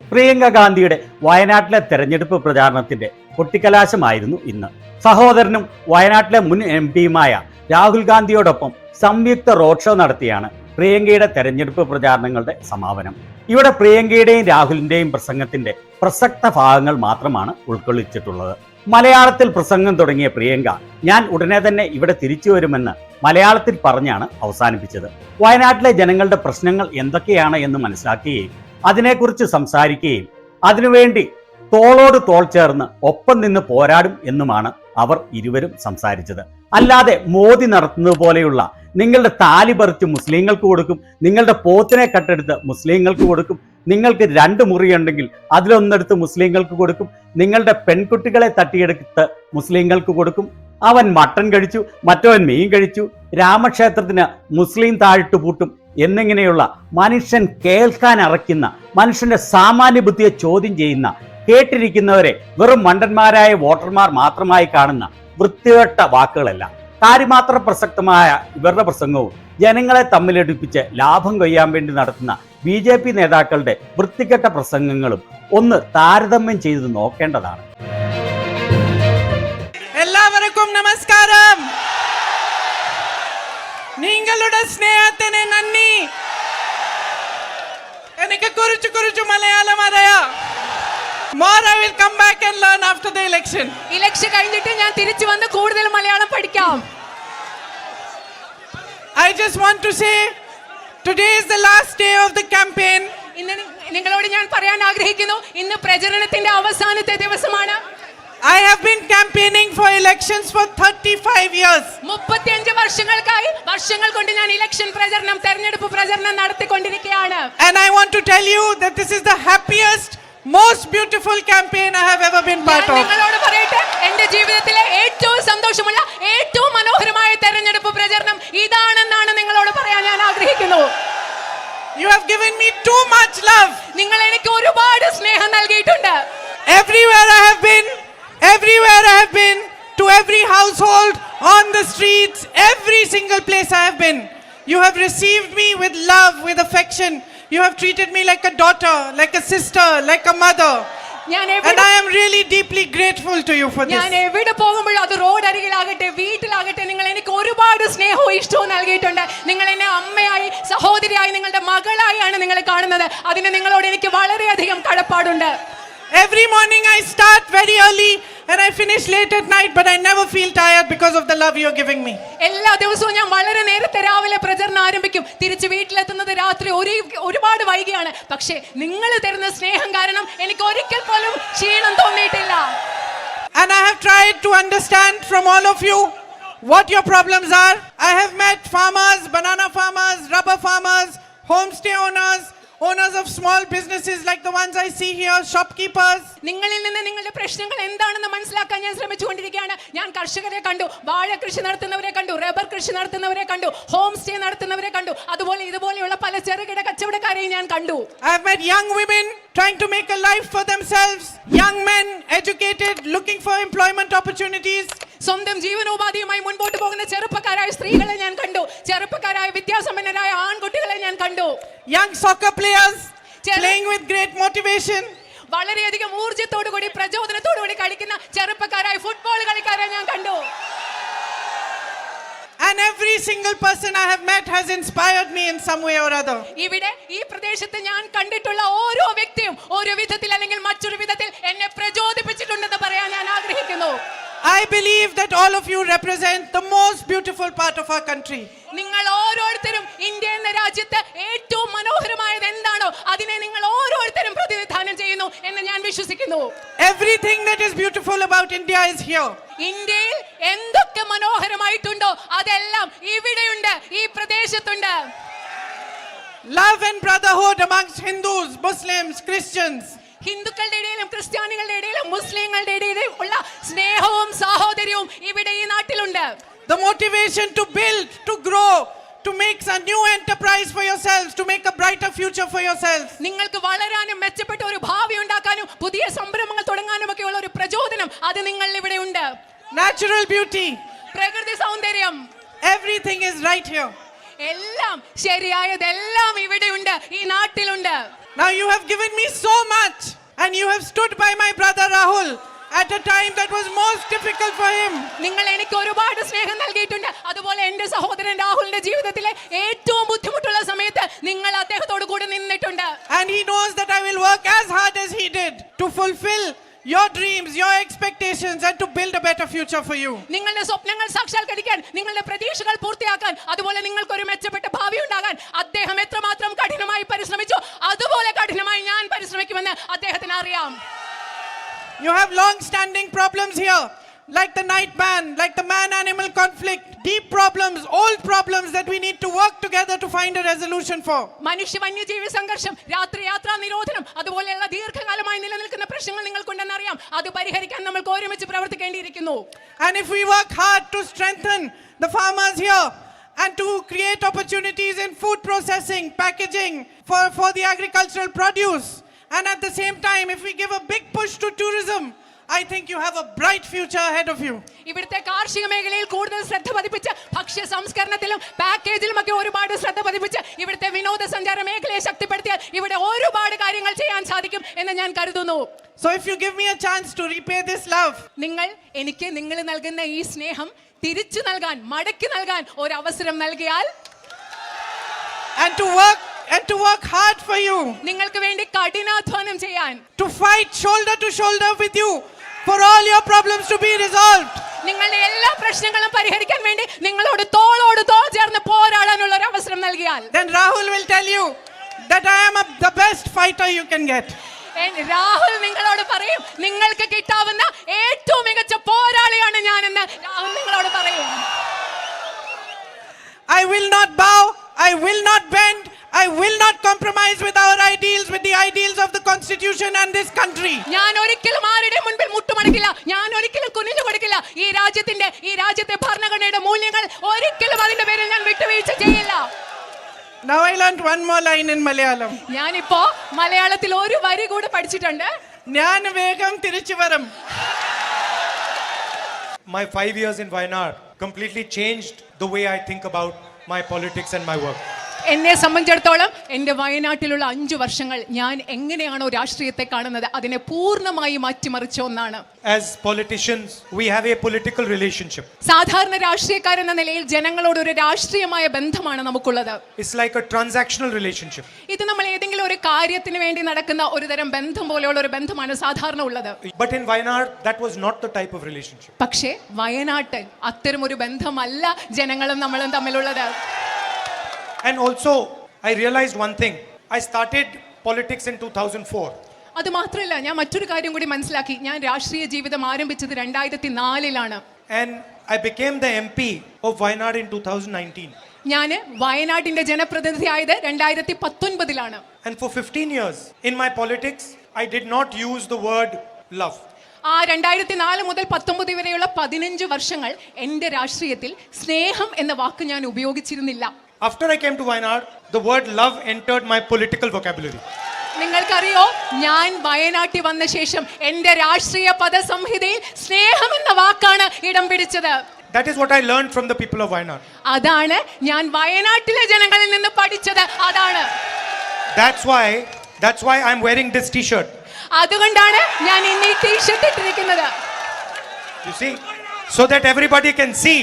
പ്രിയങ്ക ഗാന്ധിയുടെ വയനാട്ടിലെ തെരഞ്ഞെടുപ്പ് പ്രചാരണത്തിന്റെ കൊട്ടിക്കലാശമായിരുന്നു ഇന്ന്. സഹോദരനും വയനാട്ടിലെ മുൻ MP-യുമായ രാഹുൽ ഗാന്ധിയോടൊപ്പം സംയുക്ത റോഡ് ഷോ നടത്തിയാണ് പ്രിയങ്കയുടെ തെരഞ്ഞെടുപ്പ് പ്രചാരണങ്ങളുടെ സമാപനം. ഇവിടെ പ്രിയങ്കയുടെയും രാഹുലിന്റെയും പ്രസംഗത്തിന്റെ പ്രസക്ത ഭാഗങ്ങൾ മാത്രമാണ് ഉൾക്കൊള്ളിച്ചിട്ടുള്ളത്. മലയാളത്തിൽ പ്രസംഗം തുടങ്ങിയ പ്രിയങ്ക ഞാൻ ഉടനെ തന്നെ ഇവിടെ തിരിച്ചു വരുമെന്ന് മലയാളത്തിൽ പറഞ്ഞാണ് അവസാനിപ്പിച്ചത്. വയനാട്ടിലെ ജനങ്ങളുടെ പ്രശ്നങ്ങൾ എന്തൊക്കെയാണ് എന്ന് മനസ്സിലാക്കുകയും അതിനെക്കുറിച്ച് സംസാരിക്കുകയും അതിനുവേണ്ടി തോളോട് തോൾ ചേർന്ന് ഒപ്പം നിന്ന് പോരാടും എന്നുമാണ് അവർ ഇരുവരും സംസാരിച്ചത്. അല്ലാതെ മോദി നടത്തുന്നത് പോലെയുള്ള നിങ്ങളുടെ താലി പറിച്ച് മുസ്ലിങ്ങൾക്ക് കൊടുക്കും, നിങ്ങളുടെ പോത്തിനെ കട്ടെടുത്ത് മുസ്ലിങ്ങൾക്ക് കൊടുക്കും, നിങ്ങൾക്ക് 2 മുറിയുണ്ടെങ്കിൽ അതിലൊന്നെടുത്ത് മുസ്ലിങ്ങൾക്ക് കൊടുക്കും, നിങ്ങളുടെ പെൺകുട്ടികളെ തട്ടിയെടുത്ത് മുസ്ലിങ്ങൾക്ക് കൊടുക്കും, അവൻ മട്ടൻ കഴിച്ചു മറ്റവൻ മീൻ കഴിച്ചു, രാമക്ഷേത്രത്തിന് മുസ്ലിം താഴിട്ട് പൂട്ടും എന്നിങ്ങനെയുള്ള മനുഷ്യൻ കേൾക്കാൻ അറയ്ക്കുന്ന, മനുഷ്യന്റെ സാമാന്യ ബുദ്ധിയെ ചോദ്യം ചെയ്യുന്ന, കേട്ടിരിക്കുന്നവരെ വെറും മണ്ടന്മാരായ വോട്ടർമാർ മാത്രമായി കാണുന്ന വൃത്തികെട്ട വാക്കുകളല്ല. കാര്യമാത്ര പ്രസക്തമായ ഇവരുടെ പ്രസംഗവും ജനങ്ങളെ തമ്മിലടിപ്പിച്ച് ലാഭം കൊയ്യാൻ വേണ്ടി നടത്തുന്ന BJP നേതാക്കളുടെ വൃത്തികെട്ട പ്രസംഗങ്ങളും ഒന്ന് താരതമ്യം ചെയ്ത് നോക്കേണ്ടതാണ്. എല്ലാവർക്കും നമസ്കാരം. നിങ്ങളുടെ സ്നേഹത്തിന് നന്ദി. എനിക്ക് കുറച്ച് മലയാളം അറിയാം. More I will come back and learn after the election. Election കഴിഞ്ഞിട്ട് ഞാൻ തിരിച്ചു വന്ന് കൂടുതൽ മലയാളം പഠിക്കാം. I just want to say today is the last day of the campaign. ഇന്ന് നിങ്ങളോട് ഞാൻ പറയാൻ ആഗ്രഹിക്കുന്നു, ഇന്ന് പ്രചരണത്തിന്റെ അവസാനത്തെ ദിവസമാണ്. I have been campaigning for elections for 35 years. 35 വർഷങ്ങൾ കൊണ്ട് ഞാൻ ഇലക്ഷൻ പ്രചരണം, തെരഞ്ഞെടുപ്പ് പ്രചരണം നടത്തിക്കൊണ്ടിരിക്കുകയാണ്. And I want to tell you that this is the happiest, most beautiful campaign I have ever been part of. നിങ്ങളോട് പറയട്ടെ, എന്റെ ജീവിതത്തിലെ ഏറ്റവും സന്തോഷമുള്ള, ഏറ്റവും മനോഹരമായ തെരഞ്ഞെടുപ്പ് പ്രചരണം ഇതാണെന്നാണ് നിങ്ങളോട് പറയാൻ ഞാൻ ആഗ്രഹിക്കുന്നു. You have given me too much love. നിങ്ങൾ എനിക്ക് ഒരുപാട് സ്നേഹം നൽകിയിട്ടുണ്ട്. Everywhere I have been, to every household, on the streets, every single place I have been, you have received me with love, with affection. You have treated me like a daughter, like a sister, like a mother. And I am really deeply grateful to you for this. ഞാൻ എവിടെ പോകുമ്പോഴും, അത് road അരികിലാകട്ടെ വീട്ടിലാകട്ടെ, നിങ്ങൾ എനിക്ക് ഒരുപാട് സ്നേഹവും ഇഷ്ടവും നൽകിയിട്ടുണ്ട്. നിങ്ങൾ എന്നെ അമ്മയായി, സഹോദരിയായി, നിങ്ങളുടെ മകളായാണ് നിങ്ങൾ കാണുന്നത്. അതിന് നിങ്ങളോട് എനിക്ക് വളരെയധികം കടപ്പാടുണ്ട്. Every morning I start very early and I finish late at night, but I never feel tired because of the love you are giving me. എല്ലാ ദിവസവും ഞാൻ വളരെ നേരത്തെ രാവിലെ പ്രചരണം ആരംഭിക്കും. തിരിച്ച് വീട്ടിലെത്തുന്നത് രാത്രി ഒരുപാട് വൈകിയാണ്. പക്ഷേ നിങ്ങൾ തരുന്ന സ്നേഹം കാരണം എനിക്ക് ഒരിക്കൽ പോലും ക്ഷീണം തോന്നിയിട്ടില്ല. And I have tried to understand from all of you what your problems are. I have met farmers, banana farmers, rubber farmers, homestay owners of small businesses like the ones I see here, shopkeepers. നിങ്ങളിൽ നിന്ന് നിങ്ങളുടെ പ്രശ്നങ്ങൾ എന്താണെന്ന് മനസ്സിലാക്കാൻ ഞാൻ ശ്രമിച്ചുകൊണ്ടിരിക്കുകയാണ്. ഞാൻ കർഷകരെ കണ്ടു, വാഴ കൃഷി നടത്തുന്നവരെ കണ്ടു, റബ്ബർ കൃഷി നടത്തുന്നവരെ കണ്ടു, ഹോം സ്റ്റേ നടത്തുന്നവരെ കണ്ടു, അതുപോലെ ഇതുപോലെയുള്ള പല ചെറുകിട കച്ചവടക്കാരെയും ഞാൻ കണ്ടു. I have met young women trying to make a life for themselves, young men educated looking for employment opportunities. സ്വന്തം ജീവനോപാധിയുമായി മുൻപോട്ട് പോകുന്ന ചെറുപ്പക്കാരായ സ്ത്രീകളെ ഞാൻ കണ്ടു, ചെറുപ്പക്കാരായ വിദ്യാസമ്പന്നരായ ആൺകുട്ടികളെ ഞാൻ കണ്ടു. Young soccer players playing with great motivation. വളരെയധികം ഊർജ്ജത്തോടുകൂടി, പ്രചോദനത്തോടുകൂടി കളിക്കുന്ന ചെറുപ്പക്കാരായ ഫുട്ബോൾ കളിക്കാരെ ഞാൻ കണ്ടു. And every single person I have met has inspired me in some way or other. ഇവിടെ ഈ പ്രദേശത്ത് ഞാൻ കണ്ടിട്ടുള്ള ഓരോ വ്യക്തിയും ഒരു വിധത്തിൽ അല്ലെങ്കിൽ മറ്റൊരു വിധത്തിൽ എന്നെ പ്രചോദിപ്പിച്ചിട്ടുണ്ടെന്ന് പറയാൻ ഞാൻ ആഗ്രഹിക്കുന്നു. I believe that all of you represent the most beautiful part of our country. നിങ്ങൾ ഓരോരുത്തരും ഇന്ത്യ എന്ന രാജ്യത്ത് ഏറ്റവും മനോഹരമായത് എന്താണോ അതിനെ നിങ്ങൾ ഓരോരുത്തരും പ്രതിനിധാനം ചെയ്യുന്നു എന്ന് ഞാൻ വിശ്വസിക്കുന്നു. Everything that is beautiful about India is here. ഇന്ത്യയിൽ എന്തൊക്കെ മനോഹരമായിട്ടുണ്ടോ അതെല്ലാം ഇവിടെയുണ്ട്, ഈ പ്രദേശത്തുണ്ട്. Love and brotherhood amongst Hindus, Muslims, Christians. ഹിന്ദുക്കളുടെ ഇടയിലും ക്രിസ്ത്യാനികളുടെ ഇടയിലും മുസ്ലിങ്ങളുടെ ഇടയിലും ഉള്ള സ്നേഹവും സാഹോദര്യവും ഇവിടെ ഈ നാട്ടിലുണ്ട്. The motivation to build, to grow, to make a new enterprise for yourselves, to make a brighter future for yourselves. നിങ്ങൾക്ക് വളരാനും മെച്ചപ്പെട്ട ഒരു ഭാവി ഉണ്ടാക്കാനും പുതിയ സംരംഭങ്ങൾ തുടങ്ങാനും ഒക്കെയുള്ള ഒരു പ്രചോദനം അത് നിങ്ങളിൽ ഇവിടെ ഉണ്ട്. Natural beauty, പ്രകൃതി സൗന്ദര്യം, everything is right here. എല്ലാം ശരിയായതെല്ലാം ഇവിടെയുണ്ട്, ഈ നാട്ടിലുണ്ട്. Now you have given me so much. have stood by my brother Rahul at a time that was most difficult for him. നിങ്ങൾ എനിക്ക് ഒരുപാട് സ്നേഹം നൽകിയിട്ടുണ്ട്. അതുപോലെ എന്റെ സഹോദരൻ രാഹുലിന്റെ ജീവിതത്തിലെ ഏറ്റവും ബുദ്ധിമുട്ടുള്ള സമയത്ത് നിങ്ങൾ അദ്ദേഹത്തോട് കൂടെ നിന്നിട്ടുണ്ട്. And he knows that I will work as hard as he did to fulfill your dreams, your expectations, and to build a better future for you. നിങ്ങളുടെ സ്വപ്നങ്ങൾ സാക്ഷാത്കരിക്കാൻ, നിങ്ങളുടെ പ്രതീക്ഷകൾ പൂർത്തിയാക്കാൻ, അതുപോലെ നിങ്ങൾക്ക് ഒരു മെച്ചപ്പെട്ട ഭാവി ഉണ്ടാകാൻ അദ്ദേഹം എത്രമാത്രം കഠിനമായി പരിശ്രമിച്ചു, അതുപോലെ കഠിനമായി ഞാൻ പരിശ്രമിക്കുമെന്ന് അദ്ദേഹത്തിന് അറിയാം. You have long-standing problems here, like the night ban, like the man-animal conflict, deep problems, old problems that we need to work together to find a resolution for. മനുഷ്യ വന്യജീവി സംഘർഷം, രാത്രി യാത്രാ നിരോധനം, അതുപോലെയുള്ള ദീർഘകാലമായി നിലനിൽക്കുന്ന പ്രശ്നങ്ങൾ നിങ്ങൾക്കുണ്ടെന്ന് അറിയാം. അത് പരിഹരിക്കാൻ നമ്മൾക്ക് ഒരുമിച്ച് പ്രവർത്തിക്കേണ്ടിയിരിക്കുന്നു. And if we work hard to strengthen the farmers here and to create opportunities in food processing, packaging for the agricultural produce, and at the same time if we give a big push to tourism, I think you have a bright future ahead of you. ഇവിടുത്തെ കാർഷിക മേഖലയിൽ കൂടുതൽ ശ്രദ്ധ പതിപ്പിച്ച് ഭക്ഷ്യ സംസ്കരണത്തിലും പാക്കേജിലും ഒക്കെ ഒരുപാട് ശ്രദ്ധ പതിപ്പിച്ച് ഇവിടുത്തെ വിനോദസഞ്ചാര മേഖലയെ ശക്തിപ്പെടുത്തിയാൽ ഇവിടെ ഒരുപാട് കാര്യങ്ങൾ ചെയ്യാൻ സാധിക്കും എന്ന് ഞാൻ കരുതുന്നു. So if you give me a chance to repay this love, നിങ്ങൾ എനിക്ക് നിങ്ങൾ നൽകുന്ന ഈ സ്നേഹം തിരിച്ചു നൽകാൻ, മടക്കി നൽകാൻ ഒരു അവസരം നൽകിയാൽ, and to work hard for you, നിങ്ങൾക്ക് വേണ്ടി കഠിനാധ്വാനം ചെയ്യാൻ, to fight shoulder to shoulder with you for all your problems to be resolved, നിങ്ങളുടെ എല്ലാ പ്രശ്നങ്ങളും പരിഹരിക്കാൻ വേണ്ടി നിങ്ങളോട് തോളോട് തോൾ ചേർന്ന് പോരാടാനുള്ള ഒരു അവസരം നൽകിയാൽ, then Rahul will tell you that I am the best fighter you can get. Rahul നിങ്ങളോട് പറയും നിങ്ങൾക്ക് കിട്ടാവുന്ന ഏറ്റവും മികച്ച പോരാളിയാണ് ഞാനെന്ന് രാഹുൽ നിങ്ങളോട് പറയും. I will not bow, I will not bend, I will not compromise with our ideals, with the ideals of the constitution and this country. ഞാൻ ഒരിക്കലും ആരുടെ മുൻപിൽ മുട്ടുമടക്കില്ല, ഞാൻ ഒരിക്കലും കുനിഞ്ഞു കൊടുക്കില്ല. ഈ രാജ്യത്തെ ഭരണഘടനയുടെ മൂല്യങ്ങൾ ഒരിക്കലും അതിന്റെ പേരിൽ ഞാൻ വിട്ടുവീഴ്ച ചെയ്യില്ല. Now I learned one more line in Malayalam. ഞാനിപ്പോ മലയാളത്തിൽ ഒരു വരി കൂടെ പഠിച്ചിട്ടുണ്ട്. ഞാൻ വേഗം തിരിച്ചു വരും. My 5 years in Wayanad completely changed the way I think about my politics and my work. എന്നെ സംബന്ധിച്ചിടത്തോളം എൻ്റെ വയനാട്ടിലുള്ള 5 വർഷങ്ങൾ ഞാൻ എങ്ങനെയാണോ രാഷ്ട്രീയത്തെ കാണുന്നത് അതിനെ പൂർണ്ണമായി മാറ്റിമറിച്ച ഒന്നാണ്. As politicians, we have a political relationship. സാധാരണ രാഷ്ട്രീയക്കാരെന്ന നിലയിൽ ജനങ്ങളോട് ഒരു രാഷ്ട്രീയമായ ബന്ധമാണ് നമുക്കുള്ളത്. It's like a transactional relationship. ഇത് നമ്മൾ ഏതെങ്കിലും ഒരു കാര്യത്തിന് വേണ്ടി നടക്കുന്ന ഒരു തരം ബന്ധം പോലെയുള്ള ഒരു ബന്ധമാണ് സാധാരണ ഉള്ളത്. But in Wayanad, that was not the type of relationship. പക്ഷേ വയനാട്ടിൽ അത്തരം ഒരു ബന്ധമല്ല ജനങ്ങളും നമ്മളും തമ്മിലുള്ളത്. And also, I realized one thing. I started politics in 2004. അത് മാത്രമല്ല, ഞാൻ മറ്റൊരു കാര്യം കൂടി മനസ്സിലാക്കി. ഞാൻ രാഷ്ട്രീയ ജീവിതം ആരംഭിച്ചത് 2004-ലാണ്. And I became the MP of Wayanad in 2019. ഞാൻ വയനാടിന്റെ ജനപ്രതിനിധിയായത് 2019-ലാണ്. And for 15 years in my politics, I did not use the word love. ആ 2004 മുതൽ 19 വരെയുള്ള 15 വർഷങ്ങൾ എൻ്റെ രാഷ്ട്രീയത്തിൽ സ്നേഹം എന്ന വാക്ക് ഞാൻ ഉപയോഗിച്ചിരുന്നില്ല. After I came to Wayanad, the word love entered my political vocabulary. നിങ്ങൾക്കറിയോ, ഞാൻ വയനാട്ടിൽ വന്ന ശേഷം എൻ്റെ രാഷ്ട്രീയ പദസംഹിതയിൽ സ്നേഹം എന്ന വാക്കാണ് ഇടം പിടിച്ചത്. That is what I learned from the people of Wayanad. അതാണ് ഞാൻ വയനാട്ടിലെ ജനങ്ങളിൽ നിന്ന് പഠിച്ചത്. അതാണ്. That's why I'm wearing this t-shirt. അതുകൊണ്ടാണ് ഞാൻ ഇന്ന് ഈ ടീഷർട്ട് ഇട്ടിരിക്കുന്നത്. You see, so that everybody can see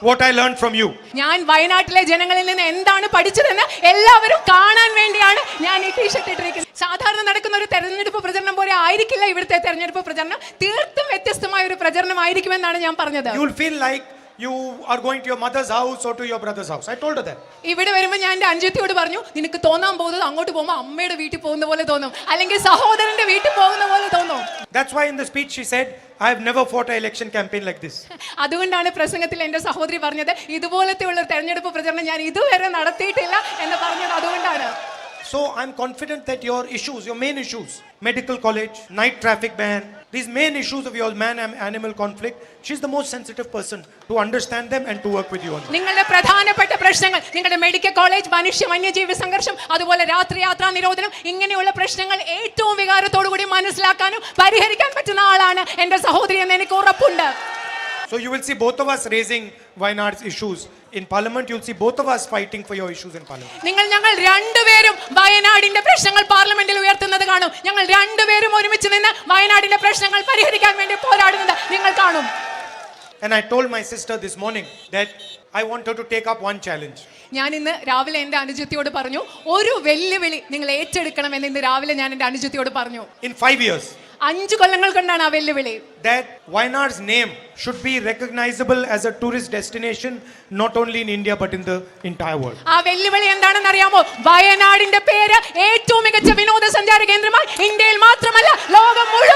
what I learned from you. ഞാൻ വയനാട്ടിലെ ജനങ്ങളിൽ നിന്ന് എന്താണ് പഠിച്ചതെന്ന് എല്ലാവരും കാണാൻ വേണ്ടിയാണ് ഞാൻ ഈ ടീഷർട്ട് ഇട്ടിരിക്കുന്നത്. സാധാരണ നടക്കുന്ന ഒരു തെരഞ്ഞെടുപ്പ് പ്രചരണം പോലെ ആയിരിക്കില്ല ഇവിടുത്തെ തെരഞ്ഞെടുപ്പ് പ്രചരണം. തീർത്തും വ്യത്യസ്തമായ ഒരു പ്രചരണമായിരിക്കുമെന്നാണ് ഞാൻ പറഞ്ഞത്. You will feel like you are going to your mother's house or to your brother's house. I told her that. ഇവിടെ വരുമ്പോൾ ഞാൻ എൻ്റെ അഞ്ചത്തിയോട് പറഞ്ഞു, നിനക്ക് തോന്നാൻ പോകുന്നത് അങ്ങോട്ട് പോകുമ്പോൾ അമ്മയുടെ വീട്ടിൽ പോകുന്ന പോലെ തോന്നും, അല്ലെങ്കിൽ സഹോദരന്റെ വീട്ടിൽ പോകുന്ന പോലെ തോന്നും. That's why in the speech she said, I have never fought an election campaign like this. അതുകൊണ്ടാണ് പ്രസംഗത്തിൽ എൻ്റെ സഹോദരി പറഞ്ഞത്, ഇതുപോലത്തെ ഉള്ള തെരഞ്ഞെടുപ്പ് പ്രചരണം ഞാൻ ഇതുവരെ നടത്തിയിട്ടില്ല എന്ന് പറഞ്ഞത് അതുകൊണ്ടാണ്. So I'm confident that your issues, your main issues, medical college, night traffic ban, these main issues of your man-animal conflict, she's the most sensitive person to understand them and to work with you on them. നിങ്ങളുടെ പ്രധാനപ്പെട്ട പ്രശ്നങ്ങൾ, നിങ്ങളുടെ medical college, മനുഷ്യ വന്യജീവി സംഘർഷം, അതുപോലെ രാത്രി യാത്രാ നിരോധനം, ഇങ്ങനെയുള്ള പ്രശ്നങ്ങൾ ഏറ്റവും വികാരത്തോടു കൂടി മനസ്സിലാക്കാനും പരിഹരിക്കാൻ പറ്റുന്ന ആളാണ് എൻ്റെ സഹോദരി എന്ന് എനിക്ക് ഉറപ്പുണ്ട്. So you will see both of us raising Wayanad's issues. In Parliament, you'll see both of us fighting for your issues in Parliament. ഞങ്ങൾ രണ്ടുപേരും വയനാടിന്റെ പ്രശ്നങ്ങൾ പാർലമെന്റിൽ ഉയർത്തുന്നത് കാണും. ഞങ്ങൾ രണ്ടുപേരും ഒരുമിച്ച് നിന്ന് വയനാടിന്റെ പ്രശ്നങ്ങൾ പരിഹരിക്കാൻ വേണ്ടി പോരാടുന്നത് നിങ്ങൾ കാണും. And I told my sister this morning that I want her to take up one challenge. ഞാൻ ഇന്ന് രാവിലെ എൻ്റെ അനുജത്തിയോട് പറഞ്ഞു, ഒരു വെല്ലുവിളി നിങ്ങൾ ഏറ്റെടുക്കണമെന്ന് ഇന്ന് രാവിലെ ഞാൻ എൻ്റെ അനുജത്തിയോട് പറഞ്ഞു. In 5 years. 5 കൊല്ലങ്ങൾ കൊണ്ടാണ് ആ വെല്ലുവിളി. That Wayanad's name should be recognizable as a tourist destination, not only in India but in the entire world. ആ വെല്ലുവിളി എന്താണെന്ന് അറിയാമോ? വയനാടിന്റെ പേര് ഏറ്റവും മികച്ച വിനോദസഞ്ചാര കേന്ദ്രമായി ഇന്ത്യയിൽ മാത്രമല്ല ലോകം മുഴുവൻ